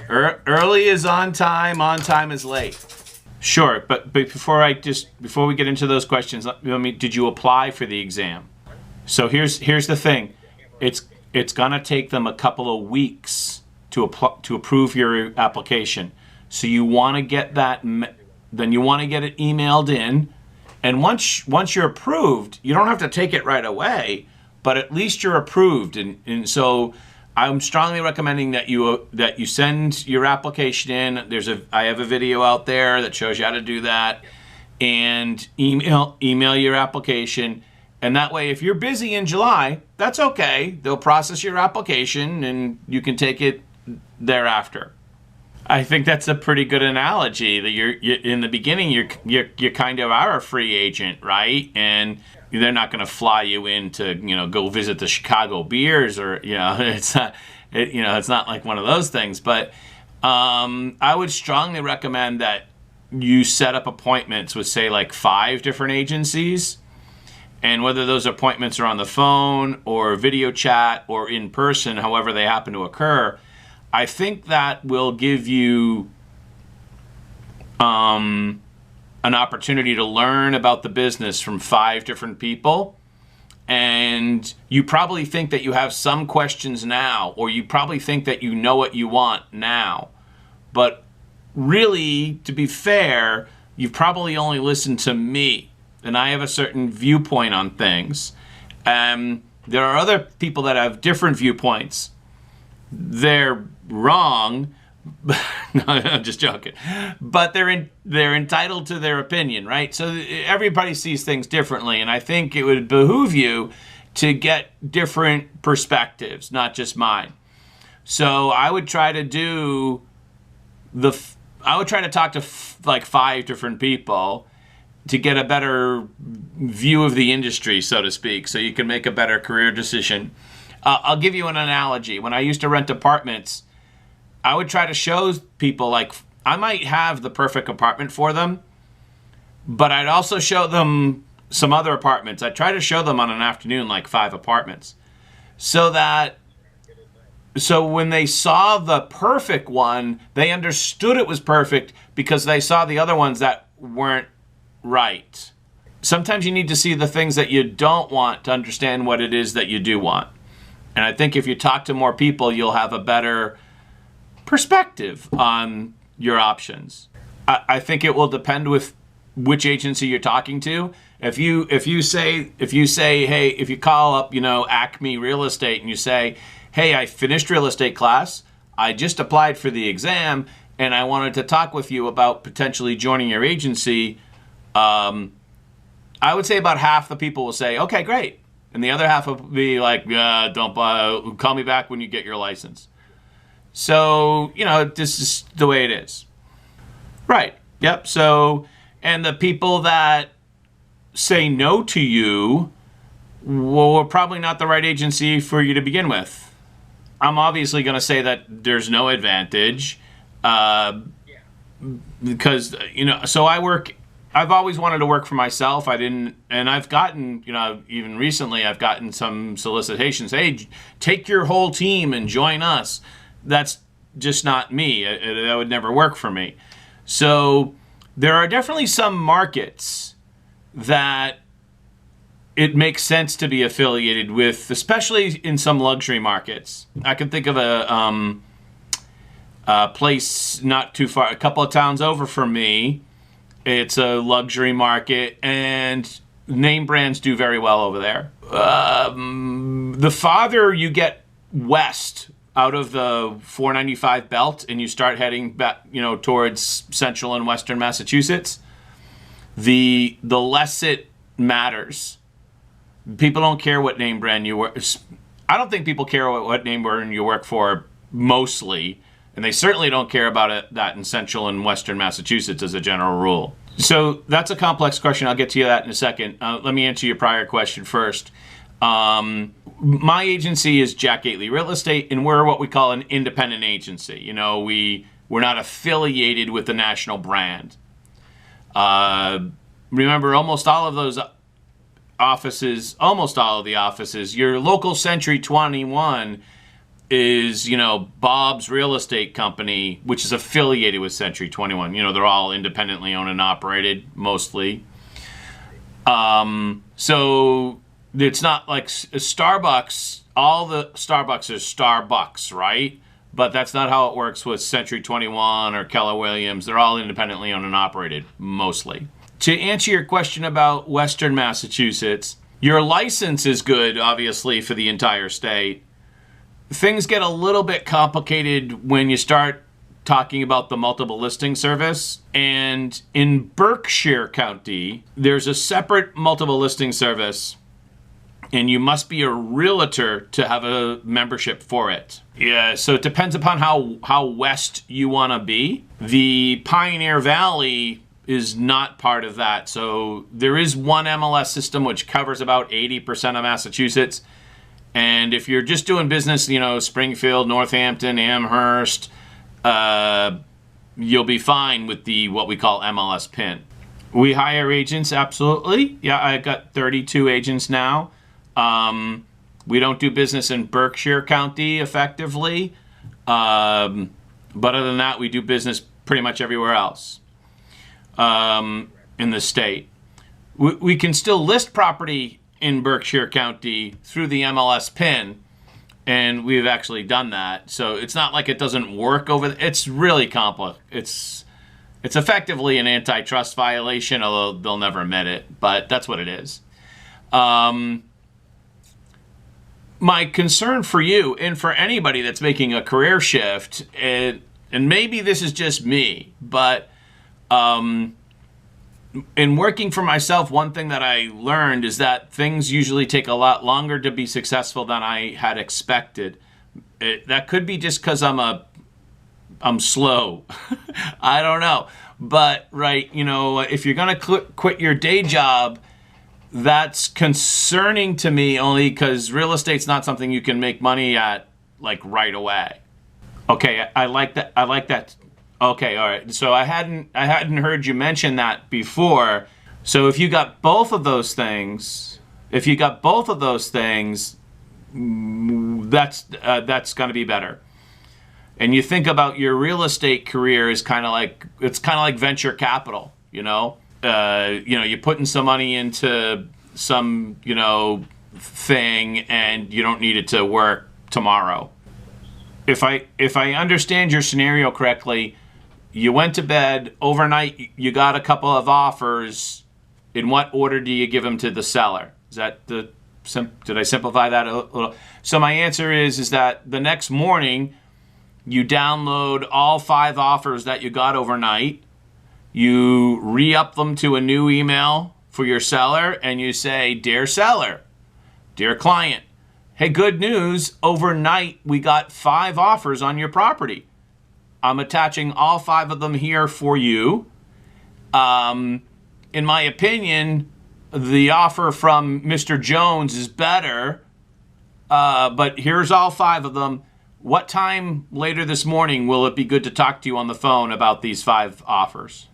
Early is on time is late. Sure, but before we get into those questions, did you apply for the exam? So here's the thing, it's gonna take them a couple of weeks to approve your application. So you want to get that, then you want to get it emailed in, and once you're approved, you don't have to take it right away, but at least you're approved, and so I'm strongly recommending that you send your application in. I have a video out there that shows you how to do that, and email your application. And that way, if you're busy in July, that's okay. They'll process your application, and you can take it thereafter. I think that's a pretty good analogy. That you're in the beginning, you're kind of are a free agent, right? And they're not going to fly you in to go visit the Chicago Bears, or it's not like one of those things. But I would strongly recommend that you set up appointments with, say, like 5 different agencies, and whether those appointments are on the phone or video chat or in person, however they happen to occur, I think that will give you an opportunity to learn about the business from 5 different people. And you probably think that you have some questions now, or you probably think that you know what you want now. But really, to be fair, you've probably only listened to me, and I have a certain viewpoint on things. There are other people that have different viewpoints. They're wrong. No, I'm just joking. But they're entitled to their opinion, right? So everybody sees things differently, and I think it would behoove you to get different perspectives, not just mine. So I would try to talk to like 5 different people to get a better view of the industry, so to speak, so you can make a better career decision. I'll give you an analogy. When I used to rent apartments, I would try to show people, like, I might have the perfect apartment for them, but I'd also show them some other apartments. I'd try to show them on an afternoon, like 5 apartments, so when they saw the perfect one, they understood it was perfect because they saw the other ones that weren't right. Sometimes you need to see the things that you don't want to understand what it is that you do want. And I think if you talk to more people, you'll have a better perspective on your options. I think it will depend with which agency you're talking to. If you call up, Acme Real Estate, and you say, hey, I finished real estate class, I just applied for the exam, and I wanted to talk with you about potentially joining your agency, I would say about half the people will say, okay, great. And the other half will be like, yeah, don't call me back when you get your license. So, this is the way it is. Right. Yep. So, and the people that say no to you, well, we're probably not the right agency for you to begin with. I'm obviously going to say that there's no advantage because, so I've always wanted to work for myself. And I've gotten, even recently, I've gotten some solicitations. Hey, take your whole team and join us. That's just not me. That would never work for me. So there are definitely some markets that it makes sense to be affiliated with, especially in some luxury markets. I can think of a place not too far, a couple of towns over from me. It's a luxury market, and name brands do very well over there. The farther you get west out of the 495 belt and you start heading back, towards central and western Massachusetts, the less it matters. People don't care what name brand you work. I don't think people care what name brand you work for mostly, and they certainly don't care about that in central and western Massachusetts as a general rule. So that's a complex question. I'll get to that in a second. Let me answer your prior question first. My agency is Jack Gately Real Estate, and we're what we call an independent agency. We're not affiliated with the national brand. Remember, almost all of the offices, your local Century 21 is, Bob's Real Estate Company, which is affiliated with Century 21. They're all independently owned and operated, mostly. So it's not like Starbucks, all the Starbucks are Starbucks, right? But that's not how it works with Century 21 or Keller Williams. They're all independently owned and operated, mostly. To answer your question about Western Massachusetts, your license is good, obviously, for the entire state. Things get a little bit complicated when you start talking about the multiple listing service. And in Berkshire County, there's a separate multiple listing service, and you must be a realtor to have a membership for it. Yeah, so it depends upon how west you want to be. The Pioneer Valley is not part of that. So there is one MLS system which covers about 80% of Massachusetts. And if you're just doing business, Springfield, Northampton, Amherst, you'll be fine with the what we call MLS PIN. We hire agents, absolutely. Yeah, I got 32 agents now. We don't do business in Berkshire County effectively. But other than that, we do business pretty much everywhere else in the state. We can still list property in Berkshire County through the MLS PIN, and we've actually done that. So it's not like it doesn't work over it's really complex. It's effectively an antitrust violation, although they'll never admit it, but that's what it is. My concern for you and for anybody that's making a career shift, and maybe this is just me, but in working for myself, one thing that I learned is that things usually take a lot longer to be successful than I had expected. That could be just because I'm slow. I don't know. But, right, if you're going to quit your day job, that's concerning to me only because real estate's not something you can make money at, like, right away. Okay, I like that. Okay, all right. So I hadn't heard you mention that before. So if you got both of those things, that's going to be better. And you think about your real estate career as kind of like venture capital. You're putting some money into some thing, and you don't need it to work tomorrow. If I understand your scenario correctly, you went to bed overnight, you got a couple of offers. In what order do you give them to the seller? Is that did I simplify that a little? So my answer is that the next morning you download all 5 offers that you got overnight, you re-up them to a new email for your seller, and you say, "Dear seller, dear client, hey, good news, overnight we got 5 offers on your property. I'm attaching all 5 of them here for you. In my opinion, the offer from Mr. Jones is better, but here's all 5 of them. What time later this morning will it be good to talk to you on the phone about these 5 offers?"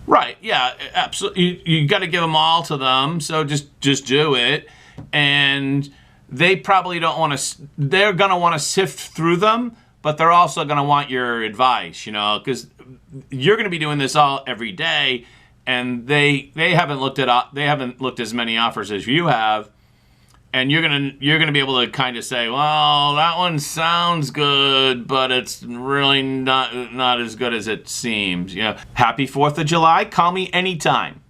Right, yeah, absolutely. You got to give them all to them, so just do it. And they probably don't want to, they're going to want to sift through them, but they're also going to want your advice, because you're going to be doing this every day, and they haven't looked as many offers as you have, and you're gonna be able to kind of say, well, that one sounds good, but it's really not as good as it seems. Happy 4th of July. Call me anytime.